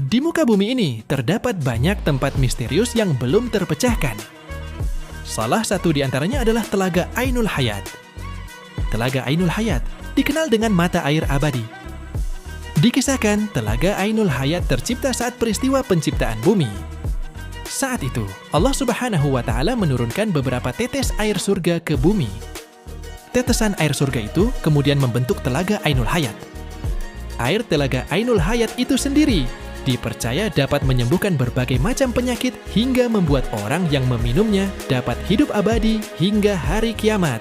Di muka bumi ini terdapat banyak tempat misterius yang belum terpecahkan. Salah satu di antaranya adalah Telaga Ainul Hayat. Telaga Ainul Hayat dikenal dengan mata air abadi. Dikisahkan, Telaga Ainul Hayat tercipta saat peristiwa penciptaan bumi. Saat itu, Allah Subhanahu wa Ta'ala menurunkan beberapa tetes air surga ke bumi. Tetesan air surga itu kemudian membentuk Telaga Ainul Hayat. Air Telaga Ainul Hayat itu sendiri dipercaya dapat menyembuhkan berbagai macam penyakit hingga membuat orang yang meminumnya dapat hidup abadi hingga hari kiamat.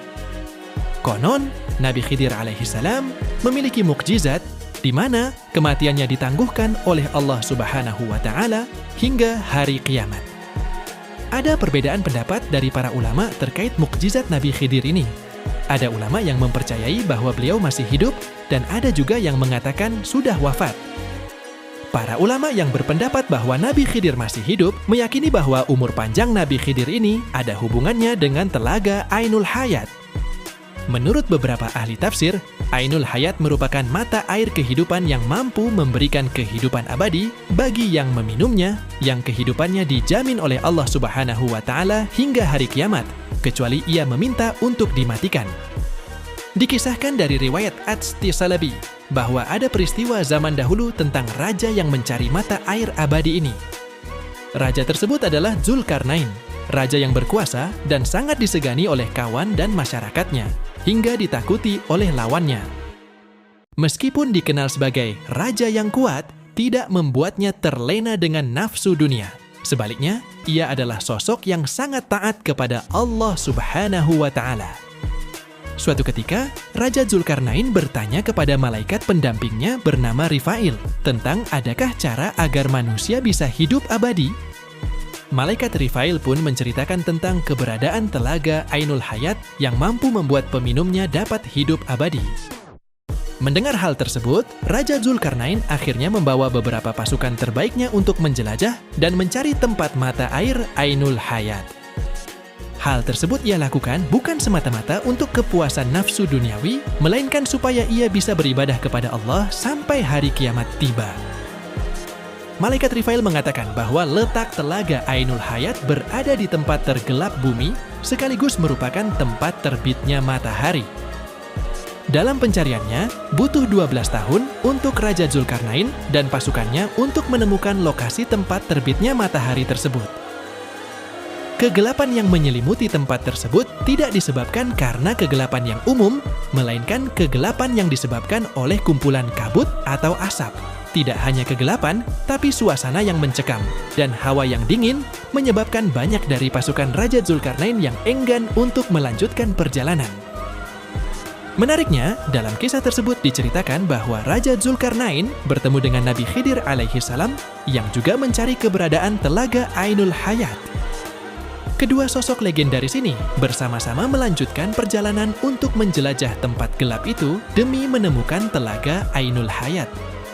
Konon, Nabi Khidir alaihissalam memiliki mukjizat di mana kematiannya ditangguhkan oleh Allah Subhanahu wa Ta'ala hingga hari kiamat. Ada perbedaan pendapat dari para ulama terkait mukjizat Nabi Khidir ini. Ada ulama yang mempercayai bahwa beliau masih hidup dan ada juga yang mengatakan sudah wafat. Para ulama yang berpendapat bahwa Nabi Khidir masih hidup meyakini bahwa umur panjang Nabi Khidir ini ada hubungannya dengan Telaga Ainul Hayat. Menurut beberapa ahli tafsir, Ainul Hayat merupakan mata air kehidupan yang mampu memberikan kehidupan abadi bagi yang meminumnya, yang kehidupannya dijamin oleh Allah Subhanahu wa Ta'ala hingga hari kiamat, kecuali ia meminta untuk dimatikan. Dikisahkan dari riwayat At-Tisalabi bahwa ada peristiwa zaman dahulu tentang raja yang mencari mata air abadi ini. Raja tersebut adalah Zulkarnain, raja yang berkuasa dan sangat disegani oleh kawan dan masyarakatnya, hingga ditakuti oleh lawannya. Meskipun dikenal sebagai raja yang kuat, tidak membuatnya terlena dengan nafsu dunia. Sebaliknya, ia adalah sosok yang sangat taat kepada Allah Subhanahu wa Ta'ala. Suatu ketika, Raja Zulkarnain bertanya kepada malaikat pendampingnya bernama Rifail tentang adakah cara agar manusia bisa hidup abadi. Malaikat Rifail pun menceritakan tentang keberadaan Telaga Ainul Hayat yang mampu membuat peminumnya dapat hidup abadi. Mendengar hal tersebut, Raja Zulkarnain akhirnya membawa beberapa pasukan terbaiknya untuk menjelajah dan mencari tempat mata air Ainul Hayat. Hal tersebut ia lakukan bukan semata-mata untuk kepuasan nafsu duniawi, melainkan supaya ia bisa beribadah kepada Allah sampai hari kiamat tiba. Malaikat Rifail mengatakan bahwa letak Telaga Ainul Hayat berada di tempat tergelap bumi, sekaligus merupakan tempat terbitnya matahari. Dalam pencariannya, butuh 12 tahun untuk Raja Zulkarnain dan pasukannya untuk menemukan lokasi tempat terbitnya matahari tersebut. Kegelapan yang menyelimuti tempat tersebut tidak disebabkan karena kegelapan yang umum, melainkan kegelapan yang disebabkan oleh kumpulan kabut atau asap. Tidak hanya kegelapan, tapi suasana yang mencekam dan hawa yang dingin menyebabkan banyak dari pasukan Raja Zulkarnain yang enggan untuk melanjutkan perjalanan. Menariknya, dalam kisah tersebut diceritakan bahwa Raja Zulkarnain bertemu dengan Nabi Khidir alaihissalam yang juga mencari keberadaan Telaga Ainul Hayat. Kedua sosok legendaris ini bersama-sama melanjutkan perjalanan untuk menjelajah tempat gelap itu demi menemukan Telaga Ainul Hayat.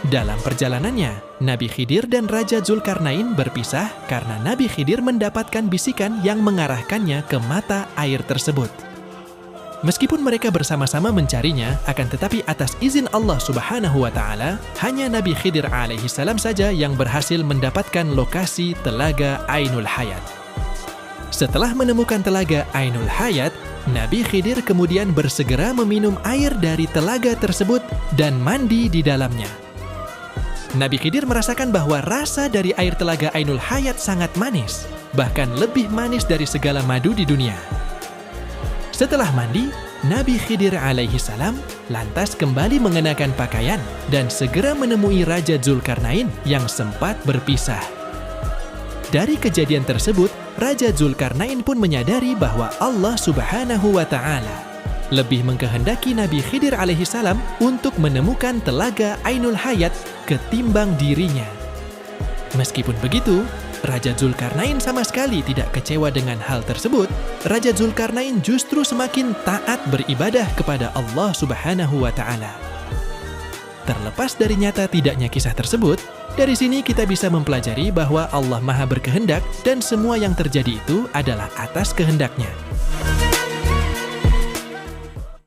Dalam perjalanannya, Nabi Khidir dan Raja Zulkarnain berpisah karena Nabi Khidir mendapatkan bisikan yang mengarahkannya ke mata air tersebut. Meskipun mereka bersama-sama mencarinya, akan tetapi atas izin Allah Subhanahu wa Ta'ala, hanya Nabi Khidir alaihissalam saja yang berhasil mendapatkan lokasi Telaga Ainul Hayat. Setelah menemukan Telaga Ainul Hayat, Nabi Khidir kemudian bersegera meminum air dari telaga tersebut dan mandi di dalamnya. Nabi Khidir merasakan bahwa rasa dari air Telaga Ainul Hayat sangat manis, bahkan lebih manis dari segala madu di dunia. Setelah mandi, Nabi Khidir alaihissalam lantas kembali mengenakan pakaian dan segera menemui Raja Zulkarnain yang sempat berpisah. Dari kejadian tersebut, Raja Zulkarnain pun menyadari bahwa Allah Subhanahu wa Ta'ala lebih mengkehendaki Nabi Khidir alaihissalam untuk menemukan Telaga Ainul Hayat ketimbang dirinya. Meskipun begitu, Raja Zulkarnain sama sekali tidak kecewa dengan hal tersebut. Raja Zulkarnain justru semakin taat beribadah kepada Allah Subhanahu wa Ta'ala. Terlepas dari nyata tidaknya kisah tersebut, dari sini kita bisa mempelajari bahwa Allah Maha berkehendak dan semua yang terjadi itu adalah atas kehendaknya.